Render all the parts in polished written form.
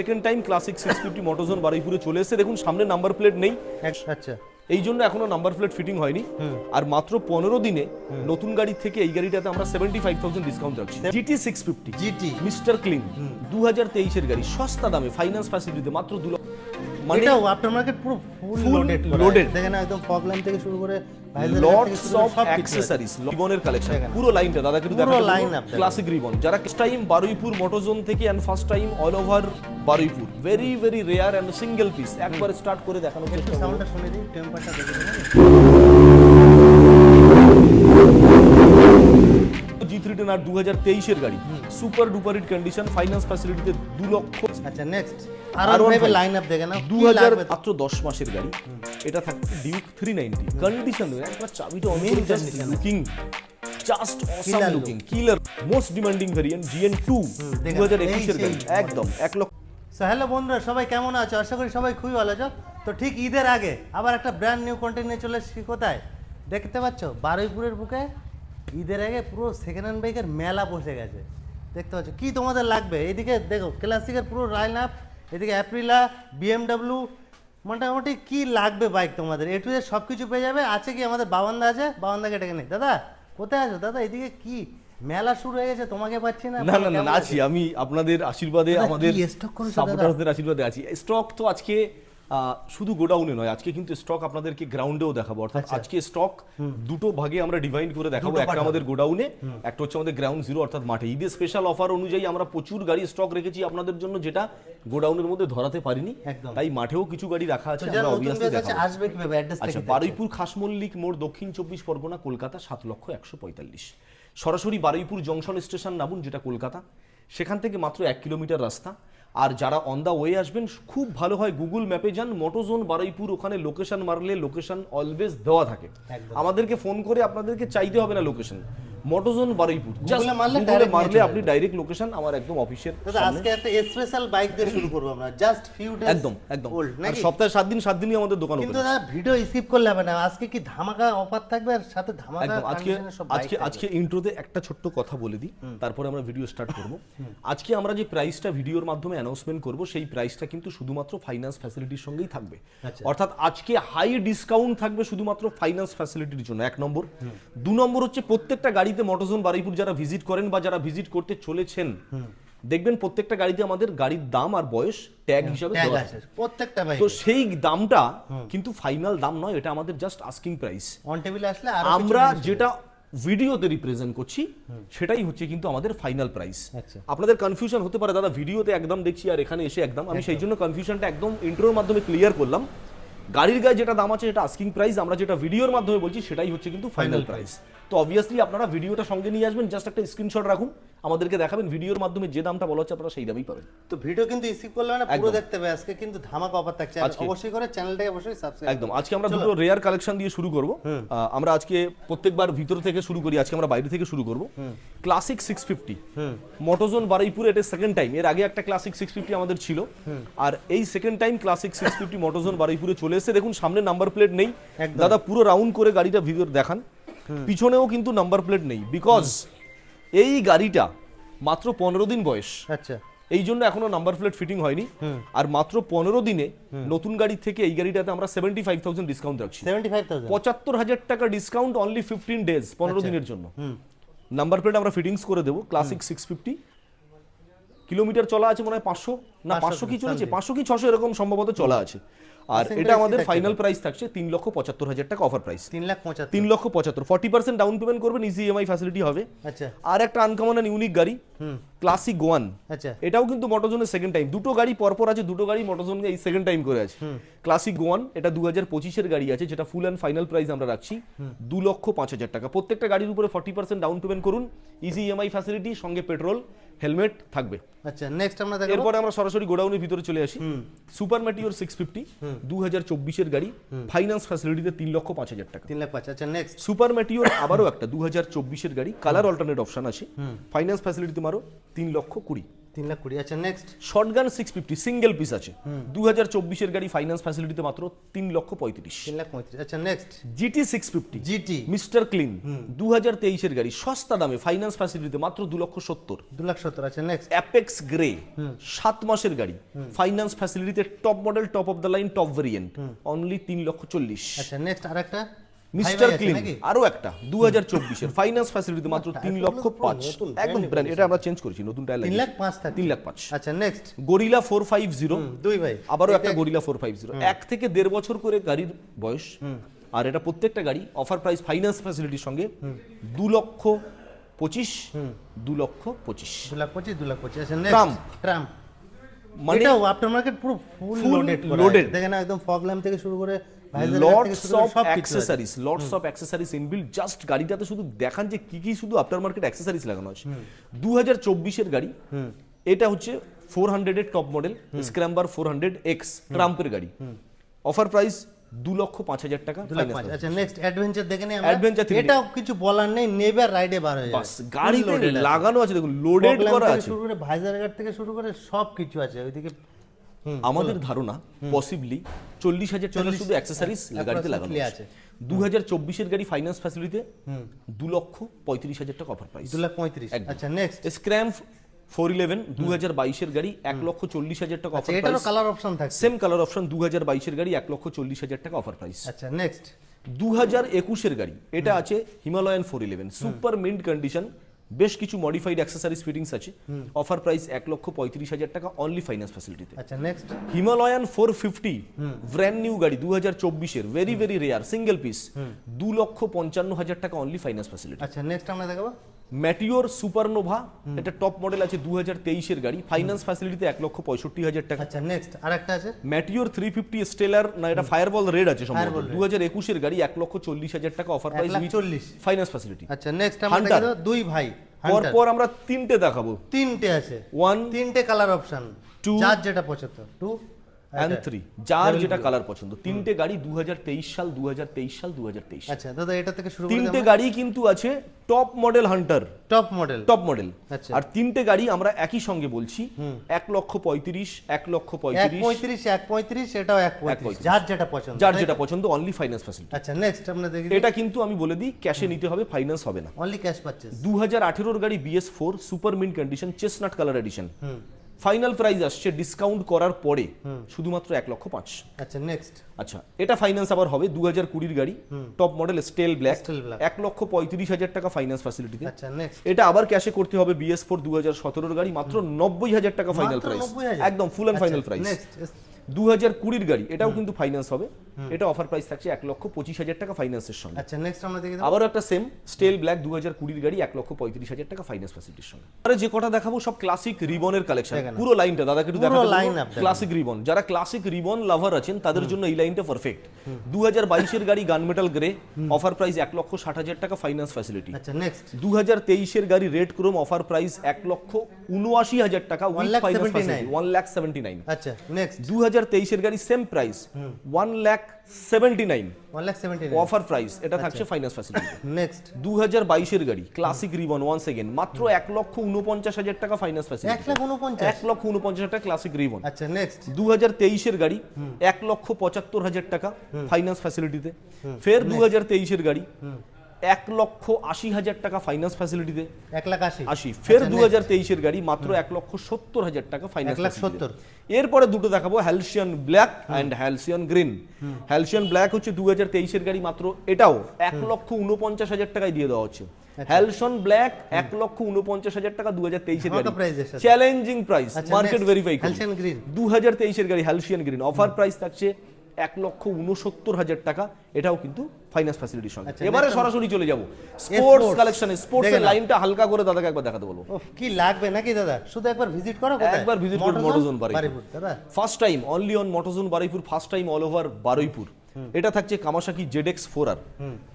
Second time classic 650 মোটরজোন বারুইপুরে চলে এসেছে। দেখুন সামনে নাম্বার প্লেট নেই, আচ্ছা এই জন্য এখনো নাম্বার প্লেট ফিটিং হয়নি। আর মাত্র 15 দিনে নতুন গাড়ি থেকে এই গাড়িটাতে আমরা 75,000 ডিসকাউন্ট রাখছি। GT 650 GT মিস্টার ক্লিন 2023 এর গাড়ি, সস্তা দামে ফাইন্যান্স ফ্যাসিলিটিতে মাত্র 2 লাখ। মানে এটাও আফটার মার্কেট পুরো ফুল লোডেড loaded। দেখেন একদম ফগ ল্যাম্প থেকে শুরু করে লটস অফ অ্যাকসেসরিজ, রিবনের কালেকশন, পুরো লাইনটা দাদা কিন্তু পুরো line up ক্লাসিক রিবন। যারা ফার্স্ট টাইম বারুইপুর মোটরজোন থেকে and first time all over Baruipur, very very rare and single piece, একবার স্টার্ট করে দেখানোর চেষ্টা করব। সাউন্ডটা শুনে দিই, টেম্পারটা দেখে দিন। G3 আর 2023 এর গাড়ি, super duper hit condition, finance ফ্যাসিলিটিতে 2 লক্ষ। আচ্ছা নেক্সট আর ভাইবে লাইন আপ দেখে না 2000 মাত্র 10 মাসের গাড়ি, এটা থাকছে ডিউক 390 কন্ডিশন, একবার চাবিটা অন করে just looking just awesome looking, killer most demanding variant GN2 2021 এর গাড়ি, একদম 1 লক্ষ। সো হ্যালো বন্ধুরা, সবাই কেমন আছো? আশা করি সবাই খুবই ভালো আছো। তো ঠিক ঈদের আগে আবার একটা ব্র্যান্ড নিউ কন্টেন্ট নিয়ে চলে এসেছি। কোথায় দেখতে পাচ্ছ? বারুইপুরের বুকে ঈদের আগে পুরো সেকেন্ড হ্যান্ড বাইকের মেলা বসে গেছে। দেখতে পাচ্ছ কি তোমাদের লাগবে? এদিকে দেখো ক্লাসিকের পুরো লাইন আপ, এদিকে অ্যাপ্রিলা, BMW, মোটামুটি কি লাগবে বাইক তোমাদের এ টু জেড সব কিছু পেয়ে যাবে। আছে কি আমাদের বাবান্দা আছে, বাবান্দাকে ডেকে নেই। দাদা কোথায় আছো? দাদা এদিকে কি মেলা শুরু হয়ে গেছে, তোমাকে পাচ্ছি না। না না না আছি, আমি আপনাদের আশীর্বাদে, আমাদের স্টক করেছো সাপোর্টারদের আশীর্বাদে আছি। স্টক তো আজকে শুধু গোডাউনে নয়, আজকে কিন্তু স্টক আপনাদেরকে গ্রাউন্ডেও দেখাবো। অর্থাৎ আজকে স্টক দুটো ভাগে আমরা ডিভাইড করে দেখাবো, একটা আমাদের গোডাউনে, একটা হচ্ছে আমাদের গ্রাউন্ড জিরো অর্থাৎ মাঠে। ঈদের স্পেশাল অফার অনুযায়ী আমরা প্রচুর গাড়ি স্টক রেখেছি আপনাদের জন্য, যেটা গোডাউনের মধ্যে ধরাতে পারিনি, তাই মাঠেও কিছু গাড়ি রাখা আছে, আমরা অবভিয়াসলি দেখাবো। আসবে কিভাবে? অ্যাড্রেস আচ্ছা, বারুইপুর খাসমল্লিক মোড়, দক্ষিণ 24 পরগনা, কলকাতা 7,145,000। সরাসরি বারুইপুর জংশন স্টেশন নামুন, যেটা কলকাতা, সেখান থেকে মাত্র 1 কিলোমিটার রাস্তা। আর যারা অন দা ওয়ে আসবেন, খুব ভালো হয় গুগল ম্যাপে যান, মোটোজোন বারুইপুর, ওখানে লোকেশন মারলে লোকেশন অলওয়েজ দেওয়া থাকে। আমাদেরকে ফোন করে আপনাদেরকে চাইতে হবে না লোকেশন, মোটোজোন বারুইপুর জাস্ট মারলে আপনি ডাইরেক্ট লোকেশন আমার একদম অফিসের সামনে। আজকে একটা স্পেশাল বাইক দিয়ে শুরু করব আমরা, জাস্ট ফিউ ডেজ, একদম একদম সপ্তাহে 7 দিনই আমাদের দোকান ওপেন। কিন্তু দাদা ভিডিও স্কিপ করলে হবে না, আজকে কি ধামাকা অফার থাকবে আর সাথে ধামাকা একদম। আজকে ইন্ট্রোতে একটা ছোট্ট কথা বলে দিই, তারপরে আমরা ভিডিও স্টার্ট করব। আজকে আমরা যে প্রাইসটা ভিডিওর মাধ্যমে অ্যানাউন্সমেন্ট করব, সেই প্রাইসটা কিন্তু শুধুমাত্র ফাইন্যান্স ফ্যাসিলিটির সঙ্গেই থাকবে। অর্থাৎ আজকে হাই ডিসকাউন্ট থাকবে শুধুমাত্র ফাইন্যান্স ফ্যাসিলিটির জন্য, 1 নম্বর। 2 নম্বর হচ্ছে প্রত্যেকটা গাড়িতে মোটোজোন বারুইপুর যারা ভিজিট করেন বা যারা ভিজিট করতে চলেছেন, দেখবেন প্রত্যেকটা গাড়িতে আমাদের গাড়ির দাম আর বয়স ট্যাগ হিসাবে দেওয়া আছে প্রত্যেকটা বাইকে। তো সেই দামটা কিন্তু ফাইনাল দাম নয়, এটা আমাদের জাস্ট আস্কিং প্রাইস। অন টেবিলে আসলে আমরা যেটা ভিডিওতে রিপ্রেজেন্ট করছি সেটাই হচ্ছে কিন্তু আমাদের ফাইনাল প্রাইস। আপনাদের কনফিউশন হতে পারে, দাদা ভিডিওতে একদম দেখছি আর এখানে এসে একদম, আমি সেই জন্য কনফিউশনটা একদম ইন্ট্রোর মাধ্যমে ক্লিয়ার করলাম। গাড়ির গায়ে যেটা দাম আছে সেটা আস্কিং প্রাইস, আমরা যেটা ভিডিওর মাধ্যমে বলছি সেটাই হচ্ছে কিন্তু ফাইনাল প্রাইস। তো অবভিয়াসলি আপনারা ভিডিওটা সঙ্গে নিয়ে আসবেন, জাস্ট একটা স্ক্রিনশট রাখুন, আমাদেরকে দেখাবেন, ভিডিওর মাধ্যমে যে দামটা বলা হচ্ছে আপনারা সেই দামই পাবেন। তো ভিডিও কিন্তু স্কিপ করলে না, পুরো দেখতে হবে। আজকে কিন্তু ধামাকা অফার থাকছে, অবশ্যই করে চ্যানেলটাকে অবশ্যই সাবস্ক্রাইব একদম। আজকে আমরা দুটো রেয়ার কালেকশন দিয়ে শুরু করব। আমরা আজকে প্রত্যেকবার ভিতর থেকে শুরু করি, আজকে আমরা বাইরে থেকে শুরু করব। ক্লাসিক 650 মোটোজোন বারুইপুর, এটা সেকেন্ড টাইম। এর আগে একটা ক্লাসিক 650 আমাদের ছিল, আর এই সেকেন্ড টাইম ক্লাসিক 650 মোটোজোন বারুইপুরে চলে এসেছে। দেখুন সামনে নাম্বার প্লেট নেই, দাদা পুরো রাউন্ড করে গাড়িটা ভিতর দেখান, পিছনেও কিন্তু নাম্বার প্লেট নেই, বিকজ এই গাড়িটা মাত্র 15 দিন বয়স। আচ্ছা, এই জন্য এখনো নাম্বার প্লেট ফিটিং হয়নি। আর মাত্র 15 দিনে নতুন গাড়ি থেকে এই গাড়িটাতে আমরা 75,000 ডিসকাউন্ট রাখছি। 75,000 টাকা ডিসকাউন্ট অনলি 15 ডেজ, 15 দিনের জন্য। নাম্বার প্লেট আমরা ফিটিংস করে দেবো। ক্লাসিক 650 কিলোমিটার চলা আছে মনে হয় 500 না 500 কি চলেছে, 500 কি 600 এরকম সম্ভবত চলা আছে। আর এটা আমাদের ফাইনাল প্রাইস থাকছে 3,75,000 টাকা অফার প্রাইস। 3,75,000 40% ডাউন পেমেন্ট করবেন, ইজি ইএমআই ফ্যাসিলিটি হবে। আচ্ছা, আর একটা আনকমন এন্ড ইউনিক গাড়ি ক্লাসিক 1। আচ্ছা, এটাও কিন্তু মোটোজোনের সেকেন্ড টাইম। দুটো গাড়ি পরপর আছে, দুটো গাড়ি মোটোজোনকে এই সেকেন্ড টাইম করে আছে। ক্লাসিক 1 এটা 2025 এর গাড়ি আছে, যেটা ফুল এন্ড ফাইনাল প্রাইস আমরা রাখছি 2,05,000 টাকা। প্রত্যেকটা গাড়ির উপরে 40% ডাউন পেমেন্ট করুন, ইজি ইএমআই ফ্যাসিলিটি, সঙ্গে পেট্রোল হেলমেট থাকবে। আচ্ছা, নেক্সট আমরা দেখব। এরপরে আমরা সরাসরি গোডাউনের ভিতরে চলে আসি। সুপার মেটিওর 650 2024 এর গাড়ি, ফাইন্যান্স ফ্যাসিলিটিতে 3,05,000 টাকা। 3,05,000। আচ্ছা, নেক্সট সুপার মেটিওর আবারও একটা 2024 এর গাড়ি, কালার অল্টারনেট অপশন আছে, ফাইন্যান্স ফ্যাসিলিটিতে মারো 3,20,000। 3,20,000 আচ্ছা নেক্সট শর্টগান 650 সিঙ্গেল পিস আছে 2024 গাড়ি ফাইন্যান্স ফ্যাসিলিটিতে মাত্র 3,35,000। 3,35,000 আচ্ছা next GT 650 GT mister clean 2023 গাড়ি সস্তা দামে ফাইন্যান্স ফ্যাসিলিটিতে মাত্র 2,70,000। 2,70,000 আচ্ছা নেক্সট অ্যাপেক্স গ্রে 7 মাসের গাড়ি ফাইন্যান্স ফ্যাসিলিটিতে top model top of the line top variant only 3,40,000। আচ্ছা নেক্সট আরেকটা মিস্টার ক্লিন আরো একটা 2024 এর ফাইন্যান্স ফ্যাসিলিটিতে মাত্র 3,05,000 একদম ব্র্যান্ড। এটা আমরা চেঞ্জ করেছি, নতুন টায়ার লাগিয়েছি 3,05,000 থাকে 3,05,000। আচ্ছা নেক্সট গরিলা 450 দুই ভাই আবারও একটা গরিলা 450 1 থেকে 1.5 বছর করে গাড়ির বয়স, আর এটা প্রত্যেকটা গাড়ি অফার প্রাইস ফাইন্যান্স ফ্যাসিলিটির সঙ্গে 2,25,000 2,25,000। 2,25,000 আচ্ছা ট্রাম্প। নেক্সট ট্রাম্প মানে এটাও আফটার মার্কেট পুরো ফুল Full লোডেড loaded। দেখেন একদম ফগ ল্যাম্প থেকে শুরু করে lots of accessories inbuilt. Just গাড়িটাতে শুধু দেখান যে কি কি শুধু আফটার মার্কেট অ্যাক্সেসরিজ লাগানো আছে। 2024 এর গাড়ি, এটা হচ্ছে 400 এর টপ মডেল স্ক্র্যাম্বার 400X ট্রাম্পের গাড়ি, অফার প্রাইস 2,05,000 টাকা। 2,05,000 আচ্ছা নেক্সট অ্যাডভেঞ্চার দেখে নিই আমরা Adventure 3D এটাও কিছু বলার নেই, নেবে রাইডে বার হয়ে যাবে বাস গাড়িতে লাগানো আছে, দেখুন লোডেড করা আছে। শুরু করে ভাইজার গার্ড থেকে শুরু করে সব কিছু আছে ওইদিকে। আমাদের ধারণা পসিবলি 40,000 টাকা শুধু অ্যাক্সেসরিজ গাড়িতে লাগানো আছে। 2024 এর গাড়ি ফাইন্যান্স ফ্যাসিলিটিতে 2,35,000 টাকা অফার প্রাইস। 2,35,000 আচ্ছা নেক্সট স্ক্র্যাম্প 411 2022 এর গাড়ি 1,40,000 টাকা আচ্ছা অফার এটারও প্রাইস। কালার অপশন থাকে সেম কালার অপশন 2022 এর গাড়ি 1,40,000 টাকা অফার প্রাইস। আচ্ছা নেক্সট 2021 এর গাড়ি, এটা আছে হিমালয়ান 411 সুপার মিন্ট কন্ডিশন, বেশ কিছু মডিফাইড অ্যাক্সেসরিজ ফিটিংস আছে, অফার প্রাইস 1,35,000 টাকা অনলি ফাইন্যান্স ফ্যাসিলিটিতে। আচ্ছা নেক্সট হিমালয়ান 450 ব্র্যান্ড নিউ গাড়ি 2024 এর very very rare single piece 2,55,000 টাকা অনলি ফাইন্যান্স ফ্যাসিলিটি। আচ্ছা নেক্সট আমরা দেখাবো ম্যাটিওর সুপারনোভা, এটা টপ মডেল আছে 2023 এর গাড়ি ফাইন্যান্স ফ্যাসিলিটিতে 1,65,000 টাকা। আচ্ছা নেক্সট আরেকটা আছে ম্যাটিওর 350 স্টেলার, না এটা ফায়ারবল রেড আছে সম্ভবত, Fireball Red। 2021 এর গাড়ি 1,40,000 টাকা অফার প্রাইস 1,40,000 ফাইন্যান্স ফ্যাসিলিটি। আচ্ছা নেক্সট আমরা Hunter। দেখাবো দুই ভাই পরপর আমরা তিনটে দেখাবো, তিনটে আছে 1 তিনটে কালার অপশন Two যার যেটা পছন্দ 2 and 3, যার যেটা কালার পছন্দ। তিনটে গাড়ি 2023 সাল 2023। আচ্ছা দাদা এটা থেকে শুরু করে তিনটে গাড়ি কিন্তু আছে top model Hunter, top model top model. আচ্ছা। আর তিনটে গাড়ি আমরা একই সঙ্গে বলছি 1,35,000 1,35,000 1,35,000 এটাও 1,35,000 যার যেটা পছন্দ যার যেটা পছন্দ অনলি ফাইন্যান্স ফ্যাসিলিটি। আচ্ছা নেক্সট আমরা দেখি এটা কিন্তু আমি বলে দিই ক্যাশে নিতে হবে, ফাইন্যান্স হবে না। অনলি ক্যাশ পারচেজ 2018 গাড়ি BS4 super mint condition chestnut colour addition, final price আসছে ডিসকাউন্ট করার পরে শুধুমাত্র 1,05,000। আচ্ছা নেক্সট আচ্ছা এটা ফাইন্যান্স আবার হবে 2020 গাড়ি top model steel black Steel black। 1,35,000 টাকা ফাইন্যান্স ফ্যাসিলিটিতে। আচ্ছা নেক্সট এটা আবার ক্যাশে করতে হবে BS4 2017 গাড়ি মাত্র 90,000 টাকা ফাইনাল মাত্র প্রাইস, 90,000 একদম ফুল এন্ড ফাইনাল প্রাইস। নেক্সট 2020 গাড়ি, এটাও কিন্তু ফাইন্যান্স হবে, এটা অফার প্রাইস থাকছে 1,25,000 টাকা ফাইন্যান্সের সঙ্গে। আচ্ছা নেক্সট আমরা দেখি আবারও একটা সেম স্টেল ব্ল্যাক 2020 গাড়ি 1,35,000 টাকা ফাইন্যান্স ফ্যাসিলিটির সঙ্গে। আরে যে কটা দেখাবো সব ক্লাসিক রিবনের কালেকশন, দেখেন। পুরো লাইনটা দাদাকে একটু পুরো দেখাতে line বলবো। up দেখেন। ক্লাসিক রিবন, যারা ক্লাসিক রিবন লাভার আছেন তাদের জন্য এই লাইনটা পারফেক্ট। 2022 এর গাড়ি গান মেটাল গ্রে, অফার প্রাইস 1,60,000 টাকা ফাইন্যান্স ফ্যাসিলিটি। আচ্ছা নেক্সট 2023 এর গাড়ি রেড ক্রোম, অফার প্রাইস 1,79,000 টাকা উইথ ফাইন্যান্স ফ্যাসিলিটি 1,79,000। আচ্ছা নেক্সট 2023 এর গাড়ি সেম প্রাইস 1,79,000 1,79,000 অফার প্রাইস, এটা থাকছে ফাইন্যান্স ফ্যাসিলিটি। নেক্সট 2022 এর গাড়ি ক্লাসিক রিবন ওয়ান্স এগেন মাত্র 1,49,000 টাকা ফাইন্যান্স ফ্যাসিলিটি। 1,49,000 1,49,000 টাকা ক্লাসিক রিবন। আচ্ছা নেক্সট 2023 এর গাড়ি 1,75,000 টাকা ফাইন্যান্স ফ্যাসিলিটিতে। ফের 2023 এর গাড়ি 1,80,000 টাকা ফাইন্যান্স ফ্যাসিলিটিতে 1,80,000 ফের আচ্ছা, 2023 এর গাড়ি মাত্র 1,70,000 টাকা ফাইন্যান্স 1,70,000 এরপরে দুটো দেখাবো হ্যালসিয়ান ব্ল্যাক এন্ড হ্যালসিয়ান গ্রিন। হ্যালসিয়ান ব্ল্যাক হচ্ছে 2023 এর গাড়ি, মাত্র এটাও 1,49,000 টাকায় দিয়ে দেওয়া হচ্ছে। হ্যালসন ব্ল্যাক 1,49,000 টাকা 2023 এর কত গাড়ি, price এর সাথে? চ্যালেঞ্জিং প্রাইস, আচ্ছা, market next, verify Halcyon Green। 2023 এর গাড়ি হ্যালসিয়ান গ্রিন, অফার প্রাইস থাকছে 1,69,000 টাকা, এটাও কিন্তু ফাইন্যান্স ফ্যাসিলিটির সঙ্গে। আচ্ছা, এবারে next সরাসরি চলে যাব স্পোর্টস sports। কালেকশনে। স্পোর্টস এর দেখে নাও। লাইনটা হালকা করে দাদাকে একবার দেখাতে বলবো। ওফ কি লাগবে নাকি দাদা, শুধু একবার ভিজিট করো কোথায়? একবার ভিজিট করুন মোটরজোন বারুইপুর। দাদা first time only on Motorzone Baruipur, first time all over Baruipur. এটা থাকছে কামাসাকি ZX 4R।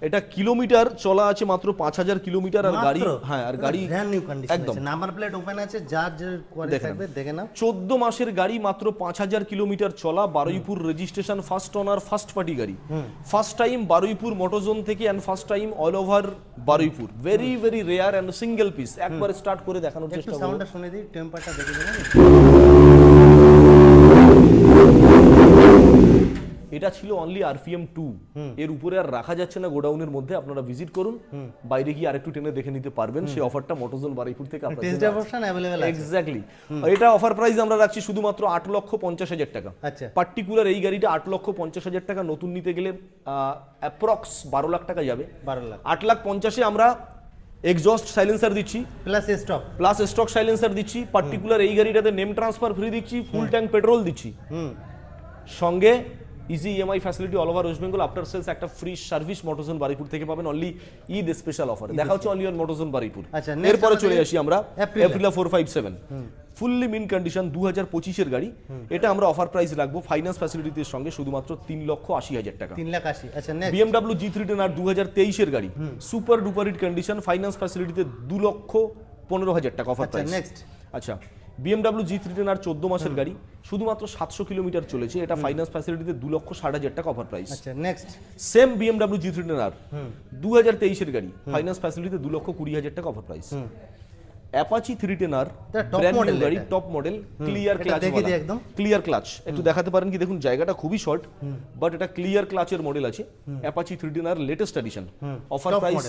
এটা কিলোমিটার চলা আছে মাত্র 5000 কিলোমিটার, আর গাড়ি আর গাড়ি ব্র্যান্ড নিউ কন্ডিশন একদম আছে, নাম্বার প্লেট ওপেন আছে, যার যে কোয়ালিটি থাকবে দেখে নাও। 14 মাসের গাড়ি, মাত্র 5000 কিলোমিটার চলা, Baruipur registration, first owner, first party গাড়ি, ফার্স্ট টাইম বারুইপুর মোটরজোন থেকে and first time all over Baruipur, very very rare and single piece. একবার স্টার্ট করে দেখানোর একটু চেষ্টা করব। সাউন্ডটা শুনে দিই, টেম্পারটা দেখে দেবেন। এটা ছিল অনলি RPM 2, এর উপরে আর রাখা যাচ্ছে না গোডাউনের মধ্যে। আপনারা ভিজিট করুন, বাইরে গিয়ে আরেকটু টেনে দেখে নিতে পারবেন। সেই অফারটা মোটরজোন বারুইপুর থেকে আপনাদের টেস্ট ড্রাইভ অপশন अवेलेबल আছে। এক্স্যাক্টলি। এটা অফার প্রাইস আমরা রাখছি শুধুমাত্র 8,50,000 টাকা। আচ্ছা, পার্টিকুলার এই গাড়িটা 8,50,000 টাকা, নতুন নিতে গেলে অ্যাপ্রক্স 12 লাখ টাকা যাবে। 12 লাখ 8,50,000-এ আমরা এক্সজস্ট সাইলেন্সার দিচ্ছি, plus stock. Plus stock silencer দিচ্ছি। পার্টিকুলার এই গাড়িটাতে নেম ট্রান্সফার ফ্রি দিচ্ছি, ফুল ট্যাঙ্ক পেট্রোল দিচ্ছি, সঙ্গে easy EMI facility all over West Bengal. After sales একটা ফ্রি সার্ভিস মোটরজোন বারুইপুর থেকে পাবেন, অনলি ঈদ স্পেশাল অফার। দেখা হচ্ছে অনলি অন মোটরজোন বারুইপুর। আচ্ছা, এরপরে চলে আসি আমরা এপ্রিলা 457, ফুললি মিন কন্ডিশন 2025-এর গাড়ি। এটা আমরা অফার প্রাইস রাখবো ফাইন্যান্স ফ্যাসিলিটির সঙ্গে শুধুমাত্র 3,80,000 টাকা। 3,80,000। আচ্ছা, নেক্সট BMW G3 2023-এর গাড়ি, super duper hit condition, finance ফ্যাসিলিটিতে 2,15,000 টাকা অফার প্রাইস। নেক্সট আচ্ছা, BMW G3 14 মাসের গাড়ি, শুধুমাত্র 700 কিলোমিটার চলেছে। এটা ফাইন্যান্স ফ্যাসিলিটিতে 2,60,000 টাকা অফার প্রাইস। আচ্ছা, নেক্সট সেম BMW G3 2023-এর গাড়ি, ফাইন্যান্স ফ্যাসিলিটিতে 2,20,000 টাকা offer price. Apache 310R brand new গাড়ি, টপ মডেল, ক্লিয়ার ক্লাচ, একদম ক্লিয়ার ক্লাচ। একটু দেখাতে পারেন কি? দেখুন জায়গাটা খুবই শর্ট, বাট এটা ক্লিয়ার ক্লাচের মডেল আছে। Apache 310R latest addition, offer price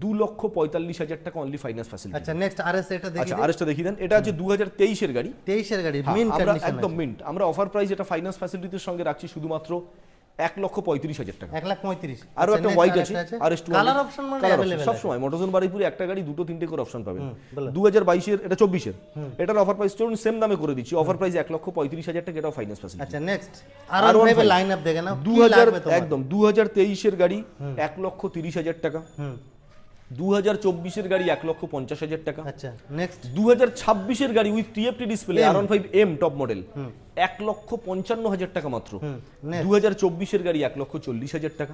2,45,000 টাকা অনলি ফাইন্যান্স ফ্যাসিলিটি। আচ্ছা, নেক্সট RS এটা দেখি। আচ্ছা, আরএসটা দেখিয়ে দেন। এটা আছে 2023-এর গাড়ি, 23-এর গাড়ি, হ্যাঁ, মিন আমরা কন্ডিশন একদম মিন্ট। আমরা অফার প্রাইস এটা ফাইন্যান্স ফ্যাসিলিটির সঙ্গে রাখছি শুধুমাত্র 1,35,000 টাকা। 1,35,000। আরো একটা হোয়াইট আছে, RS200 কালার অপশন মানে अवेलेबल সব সময় মোটরজোন বারুইপুরে একটা গাড়ি দুটো তিনটে করে অপশন পাবেন। 2022-এর, এটা 24-এর, এটার অফার প্রাইস চলুন সেম দামে করে দিচ্ছি। অফার প্রাইস 1,35,000 টাকা, এটাও ফাইন্যান্স ফ্যাসিলিটি। আচ্ছা, নেক্সট R15 লাইন আপ দেখে নাও। 2000 একদম 2023-এর গাড়ি 1,30,000 টাকা। 2024-এর গাড়ি 1,50,000 টাকা। আচ্ছা, নেক্সট 2026-এর গাড়ি with TFT display R15M top model 1,55,000 টাকা মাত্র। 2024-এর গাড়ি 1,40,000 টাকা।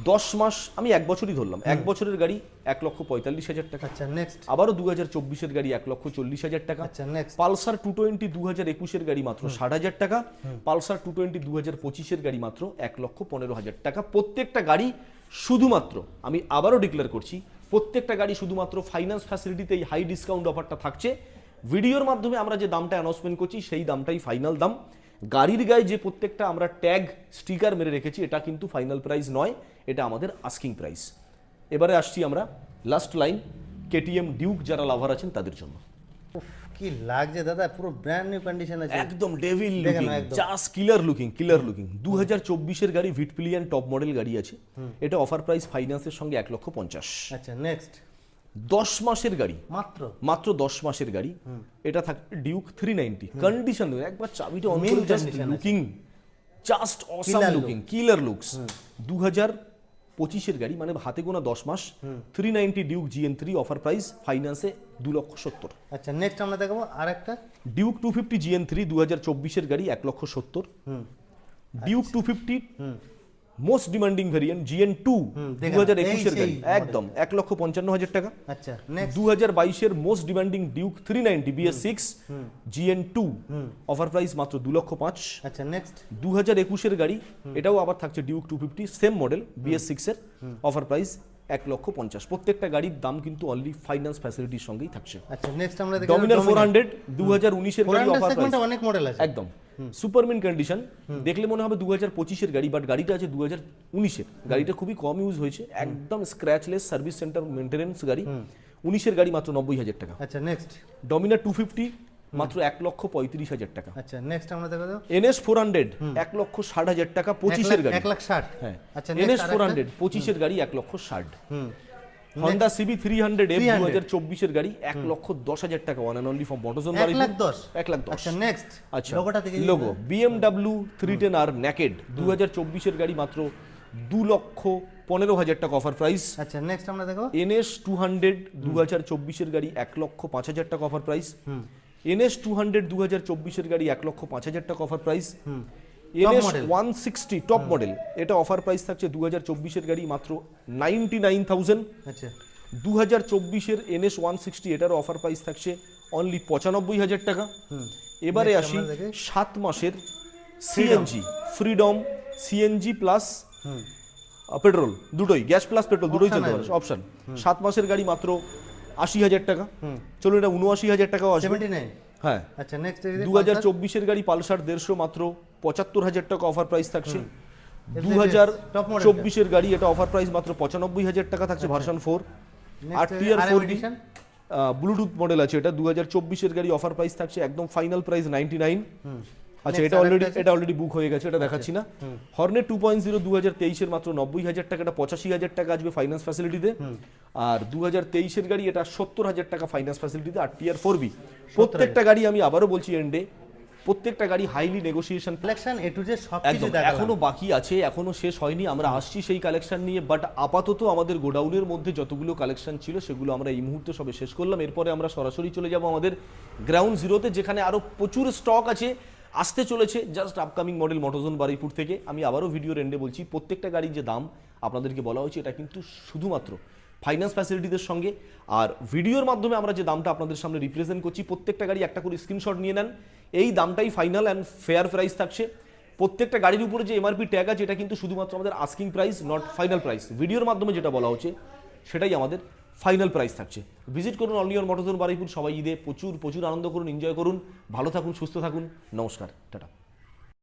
10 মাস, আমি এক বছরই ধরলাম, এক বছরের গাড়ি 1,45,000 টাকা। আচ্ছা, নেক্সট আবারও 2024-এর গাড়ি 1,40,000 টাকা। আচ্ছা, নেক্সট পালসার 220 2021-এর গাড়ি মাত্র 60,000 টাকা। পালসার 220 2025-এর গাড়ি মাত্র 1,15,000 টাকা। প্রত্যেকটা গাড়ি শুধুমাত্র, আমি আবারও ডিক্লেয়ার করছি, প্রত্যেকটা গাড়ি শুধুমাত্র ফাইন্যান্স ফ্যাসিলিটিতে এই হাই ডিসকাউন্ট অফারটা থাকছে। ভিডিওর মাধ্যমে আমরা যে দামটা অ্যানাউন্সমেন্ট করছি সেই দামটাই ফাইনাল দাম। গাড়ির গায়ে যে প্রত্যেকটা আমরা ট্যাগ স্টিকার মেরে রেখেছি এটা কিন্তু ফাইনাল প্রাইস নয়, এটা আমাদের আস্কিং প্রাইস। এবারে আসছি আমরা লাস্ট লাইন, KTM ডিউক যারা লাভার আছেন তাদের জন্য। উফ, কি লাগছে দাদা, পুরো ব্র্যান্ড নিউ কন্ডিশন আছে একদম ডেভিল দেখেন লুকিং, একদম। জাস্ট কিলার লুকিং, কিলার লুকিং। 2024-এর গাড়ি, ভিটপিলিয়ান টপ মডেল গাড়ি আছে। এটা অফার প্রাইস ফাইন্যান্সের সঙ্গে 1,50,000। আচ্ছা, নেক্সট 10 মাসের গাড়ি, মাত্র 10 মাসের গাড়ি। এটা থাকে ডিউক 390 কন্ডিশন, একবার চাবিটা অন করে just looking, just awesome looking, killer looks. 2025-এর গাড়ি, মানে হাতে গোনা 10 মাস, 390 ডিউক GN3 অফার প্রাইস ফাইন্যান্সে 2,70,000। আচ্ছা, নেক্সট আমরা দেখাবো আরেকটা ডিউক 250 GN3 2024-এর গাড়ি 1,70,000। Duke 250 most demanding variant GN2 2021-এর গাড়ি একদম 1,55,000 টাকা। আচ্ছা, নেক্সট 2022-এর most demanding Duke 390 BS6 GN2 offer price মাত্র 2,05,000। আচ্ছা, নেক্সট 2021-এর গাড়ি, এটাও আবার থাকছে ডিউক 250 সেম মডেল BS6-এর অফার প্রাইস 1,50,000। প্রত্যেকটা গাড়ির দাম কিন্তু অনলি ফাইন্যান্স ফ্যাসিলিটির সঙ্গেই থাকছে। আচ্ছা, নেক্সট আমরা দেখব ডমিনার 400 2019-এর গাড়ি অফার প্রাইস অনেক মডেল আছে একদম সুপারমিন কন্ডিশন। দেখলে মনে হবে 2025-এর গাড়ি, বাট গাড়িটা আছে 2019-এর। গাড়িটা খুবই কম ইউজ হয়েছে, একদম স্ক্র্যাচলেস, সার্ভিস সেন্টার মেইনটেনেন্স গাড়ি। 19-এর গাড়ি মাত্র 90,000 টাকা। আচ্ছা, নেক্সট ডমিনার 250 মাত্র 1,35,000 টাকা। আচ্ছা, নেক্সট আমরা দেখব NS 400 1,60,000 টাকা 25-এর গাড়ি। 1,60,000 হ্যাঁ। আচ্ছা, NS 400 25-এর গাড়ি 1,60,000। Honda CB 300 F 2024-এর গাড়ি 1,10,000 টাকা, ওয়ান এন্ড অনলি ফর মোটরজোন বাড়ি 1,10,000। আচ্ছা, নেক্সট আচ্ছা, লোগোটা থেকে লোগো BMW 310R নেকেড 2024-এর গাড়ি মাত্র 2,15,000 টাকা অফার প্রাইস। আচ্ছা, নেক্সট আমরা দেখব NS 200 2024-এর গাড়ি 1,05,000 টাকা অফার প্রাইস। NS 200 2024-এর গাড়ি 1,05,000 টাকা offer price. NS model। 160 top model, এটা অফার প্রাইস থাকছে 2024 এর গাড়ি মাত্র 99,000। আচ্ছা 2024 এর এনএস 160 এটার অফার প্রাইস থাকছে অনলি 95,000 টাকা। এবারে Next আসি আমরা দেখি। 7 মাসের CNG freedom, CNG plus petrol দুটোই, গ্যাস প্লাস পেট্রোল দুটোই চলতে পারে অপশন। 7 মাসের গাড়ি মাত্র 80,000 টাকা। চলুন এটা 79,000 টাকাও আসবে। 79। হ্যাঁ আচ্ছা নেক্সট 2024 এর গাড়ি পালসার 150 মাত্র 75,000 টাকা অফার প্রাইস থাকছে। top model 2024 এর গাড়ি এটা অফার প্রাইস মাত্র 95,000 টাকা থাকছে ভার্সন 4। আর টিয়ার 4D ব্লুটুথ মডেল আছে, এটা 2024 এর গাড়ি অফার প্রাইস থাকছে একদম ফাইনাল প্রাইস 99। আচ্ছা এটা অলরেডি বুক হয়ে গেছে, এটা দেখাচ্ছি না। হর্নেট 2.0 2023 এর মাত্র 90,000 টাকা, এটা 85,000 টাকা আসবে ফাইন্যান্স ফ্যাসিলিটিতে। আর 2023 এর গাড়ি এটা 70,000 টাকা ফাইন্যান্স ফ্যাসিলিটিতে। আর টিয়ার 4B প্রত্যেকটা গাড়ি আমি আবারও বলছি এন্ডে প্রত্যেকটা গাড়ি highly negotiation collection A to Z সব কিছু একদম দেখালাম। এখনো বাকি আছে, এখনো শেষ হয়নি, আমরা আসছি সেই কালেকশন নিয়ে। বাট আপাতত আমাদের গোডাউনের মধ্যে যতগুলো কালেকশন ছিল সেগুলো আমরা এই মুহূর্তে সবে শেষ করলাম। এরপরে আমরা সরাসরি চলে যাব আমাদের গ্রাউন্ড জিরোতে, যেখানে আরো প্রচুর স্টক আছে, আসতে চলেছে জাস্ট আপকামিং মডেল মোটরজোন বারুইপুর থেকে। আমি আবারও ভিডিওর এন্ডে বলছি প্রত্যেকটা গাড়ির যে দাম আপনাদেরকে বলা হয়েছে এটা কিন্তু শুধুমাত্র ফাইন্যান্স ফ্যাসিলিটিদের সঙ্গে। আর ভিডিওর মাধ্যমে আমরা যে দামটা আপনাদের সামনে রিপ্রেজেন্ট করছি, প্রত্যেকটা গাড়ি একটা করে স্ক্রিনশট নিয়ে নেন। এই দামটাই ফাইনাল অ্যান্ড ফেয়ার প্রাইস থাকছে। প্রত্যেকটা গাড়ির উপরে যে এমআরপি ট্যাগ আছে এটা কিন্তু শুধুমাত্র আমাদের asking price, not final price. ভিডিওর মাধ্যমে যেটা বলা হচ্ছে সেটাই আমাদের ফাইনাল প্রাইস থাকছে। ভিজিট করুন অল নিউ মোটরজোন বারুইপুর। সবাই ঈদে প্রচুর আনন্দ করুন, এনজয় করুন, ভালো থাকুন, সুস্থ থাকুন। নমস্কার, টাটা।